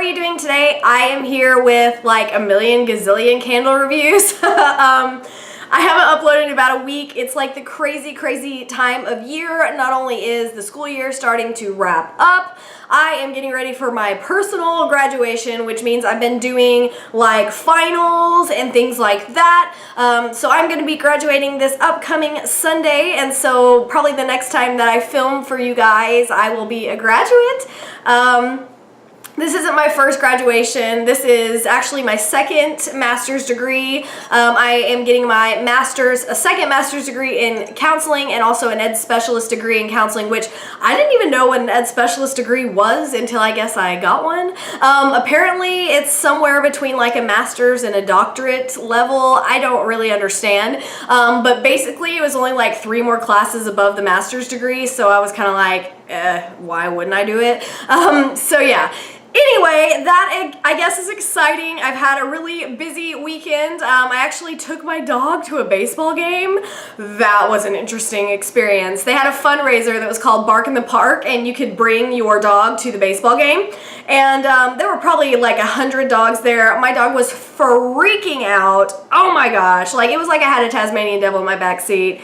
are you doing today? I am here with like a million gazillion candle reviews. I haven't uploaded in about a week. It's like the crazy time of year. Not only is the school year starting to wrap up, I am getting ready for my personal graduation, which means I've been doing like finals and things like that. So I'm going to be graduating this upcoming Sunday, and so probably the next time that I film for you guys, I will be a graduate. This isn't my first graduation. This is actually my second master's degree. I am getting my a second master's degree in counseling and also an ed specialist degree in counseling, which I didn't even know what an ed specialist degree was until I guess I got one. Apparently it's somewhere between like a master's and a doctorate level. I don't really understand. But basically it was only like 3 more classes above the master's degree, so I was kind of like, why wouldn't I do it? So yeah. Anyway, that I guess is exciting. I've had a really busy weekend. I actually took my dog to a baseball game. That was an interesting experience. They had a fundraiser that was called Bark in the Park, and you could bring your dog to the baseball game. And there were probably like 100 dogs there. My dog was freaking out. Oh my gosh. Like, it was like I had a Tasmanian devil in my back seat.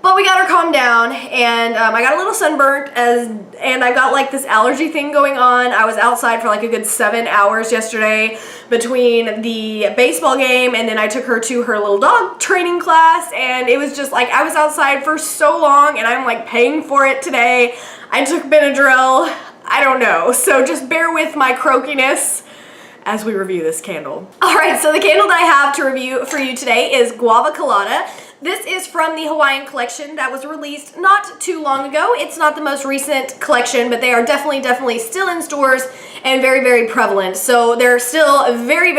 But we got her calmed down, and I got a little sunburnt, and I got like this allergy thing going on. I was outside for like a good 7 hours yesterday between the baseball game, and then I took her to her little dog training class, and it was just like I was outside for so long, and I'm like paying for it today. I took Benadryl. I don't know. So just bear with my croakiness as we review this candle. Alright, so the candle that I have to review for you today is Guava Colada. This is from the Hawaiian collection that was released not too long ago. It's not the most recent collection, but they are definitely still in stores and very prevalent. So they're still very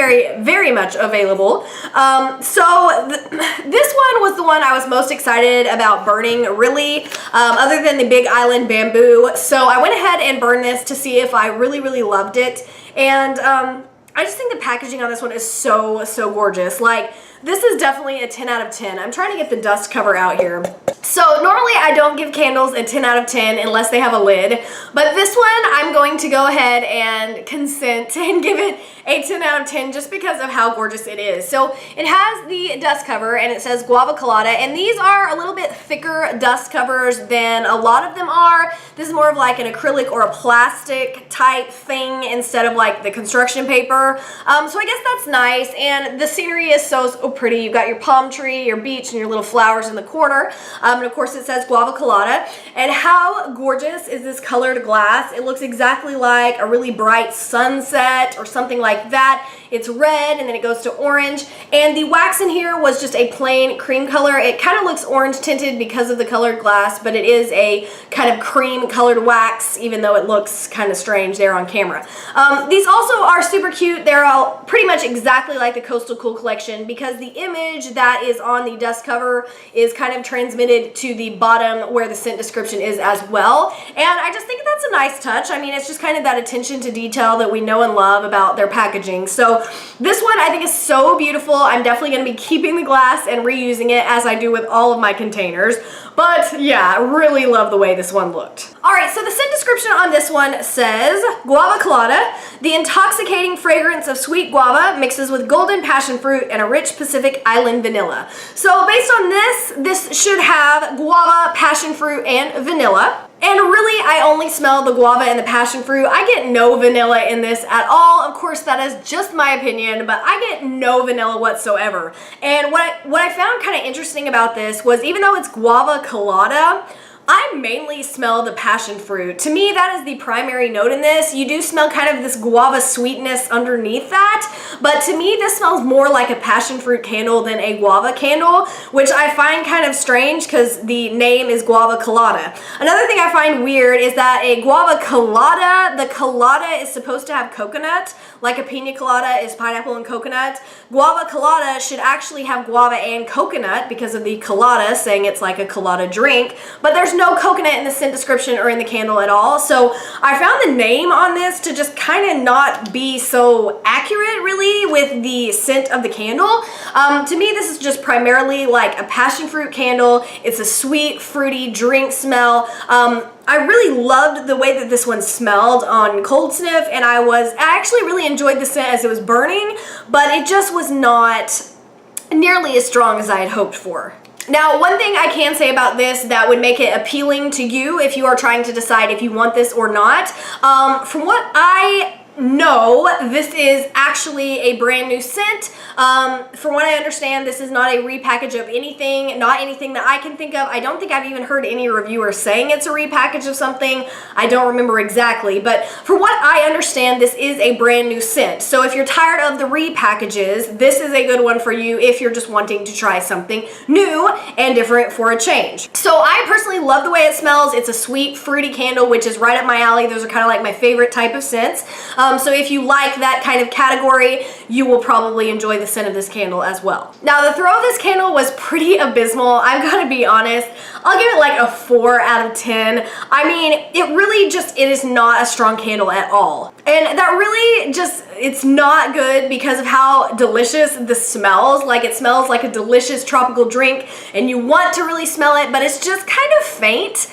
much available. This one was the one I was most excited about burning, really, other than the Big Island Bamboo. So I went ahead and burned this to see if I really loved it. And I just think the packaging on this one is so gorgeous. Like, this is definitely a 10 out of 10. I'm trying to get the dust cover out here. So normally I don't give candles a 10 out of 10 unless they have a lid, but this one I'm going to go ahead and consent and give it a 10 out of 10 just because of how gorgeous it is. So it has the dust cover and it says Guava Colada, and these are a little bit thicker dust covers than a lot of them are. This is more of like an acrylic or a plastic type thing instead of like the construction paper. So I guess that's nice, and the scenery is so pretty. You've got your palm tree, your beach, and your little flowers in the corner. And of course it says Guava Colada. And how gorgeous is this colored glass? It looks exactly like a really bright sunset or something like that. It's red and then it goes to orange. And the wax in here was just a plain cream color. It kind of looks orange tinted because of the colored glass, but it is a kind of cream colored wax, even though it looks kind of strange there on camera. These also are super cute. They're all pretty much exactly like the Coastal Cool collection because the image that is on the dust cover is kind of transmitted to the bottom where the scent description is as well. And I just think that's a nice touch. I mean, it's just kind of that attention to detail that we know and love about their packaging. So this one I think is so beautiful. I'm definitely going to be keeping the glass and reusing it as I do with all of my containers. But yeah, I really love the way this one looked. Alright, so the scent description on this one says, Guava Colada, the intoxicating fragrance of sweet guava mixes with golden passion fruit and a rich Pacific Island vanilla. So based on this should have guava, passion fruit, and vanilla. And really, I only smell the guava and the passion fruit. I get no vanilla in this at all. Of course, that is just my opinion, but I get no vanilla whatsoever. And what I found kind of interesting about this was, even though it's Guava Colada, I mainly smell the passion fruit. To me, that is the primary note in this. You do smell kind of this guava sweetness underneath that, but to me, this smells more like a passion fruit candle than a guava candle, which I find kind of strange because the name is Guava Colada. Another thing I find weird is that a Guava Colada, the colada is supposed to have coconut, like a pina colada is pineapple and coconut. Guava Colada should actually have guava and coconut because of the colada saying it's like a colada drink, but there's no coconut in the scent description or in the candle at all. So I found the name on this to just kind of not be so accurate really with the scent of the candle. To me, this is just primarily like a passion fruit candle. It's a sweet, fruity drink smell. I really loved the way that this one smelled on cold sniff, and I actually really enjoyed the scent as it was burning, but it just was not nearly as strong as I had hoped for. Now, one thing I can say about this that would make it appealing to you if you are trying to decide if you want this or not, from what I know, this is actually a brand new scent. From what I understand, this is not a repackage of anything, not anything that I can think of. I don't think I've even heard any reviewers saying it's a repackage of something. I don't remember exactly, but from what I understand, this is a brand new scent. So if you're tired of the repackages, this is a good one for you if you're just wanting to try something new and different for a change. So I personally love the way it smells. It's a sweet, fruity candle, which is right up my alley. Those are kind of like my favorite type of scents. So if you like that kind of category, you will probably enjoy the scent of this candle as well. Now, the throw of this candle was pretty abysmal. I've got to be honest. I'll give it like a 4 out of 10. I mean, it is not a strong candle at all. And that really it's not good because of how delicious this smells. Like, it smells like a delicious tropical drink and you want to really smell it, but it's just kind of faint.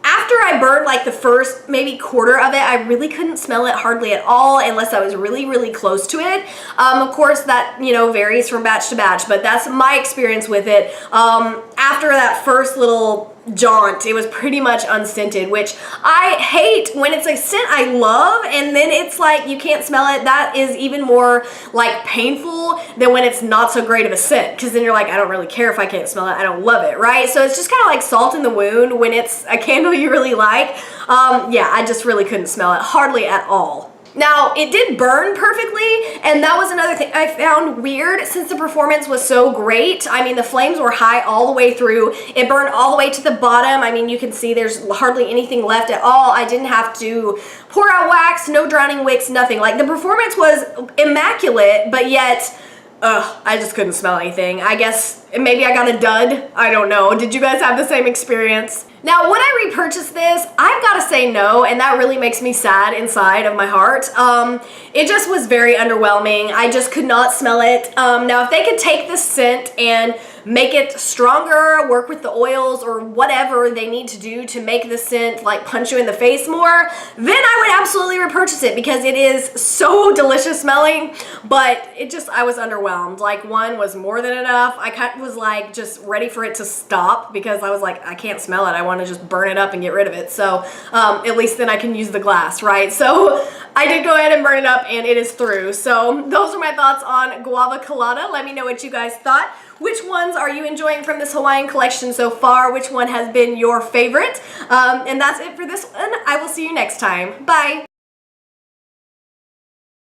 After I burned like the first maybe quarter of it, I really couldn't smell it hardly at all unless I was really, really close to it. Of course, that, varies from batch to batch, but that's my experience with it. After that first little jaunt, it was pretty much unscented, which I hate when it's a scent I love and then it's like you can't smell it. That is even more like painful than when it's not so great of a scent, because then you're like, I don't really care if I can't smell it, I don't love it, right? So it's just kind of like salt in the wound when it's a candle you really like. Yeah, I just really couldn't smell it hardly at all. Now, it did burn perfectly, and that was another thing I found weird since the performance was so great. I mean, the flames were high all the way through. It burned all the way to the bottom. I mean, you can see there's hardly anything left at all. I didn't have to pour out wax, no drowning wicks, nothing. Like, the performance was immaculate, but yet, I just couldn't smell anything. I guess maybe I got a dud. I don't know. Did you guys have the same experience? Now, when I repurchased this, I've got to say no, and that really makes me sad inside of my heart. It just was very underwhelming. I just could not smell it. Now, if they could take this scent and make it stronger, work with the oils, or whatever they need to do to make the scent like punch you in the face more, then I would absolutely repurchase it because it is so delicious smelling, but I was underwhelmed. Like, one was more than enough. I kind of was like just ready for it to stop because I was like, I can't smell it. I want to just burn it up and get rid of it. So at least then I can use the glass, right? So I did go ahead and burn it up and it is through. So those are my thoughts on Guava Colada. Let me know what you guys thought. Which ones are you enjoying from this Hawaiian collection so far? Which one has been your favorite? And that's it for this one. I will see you next time. Bye.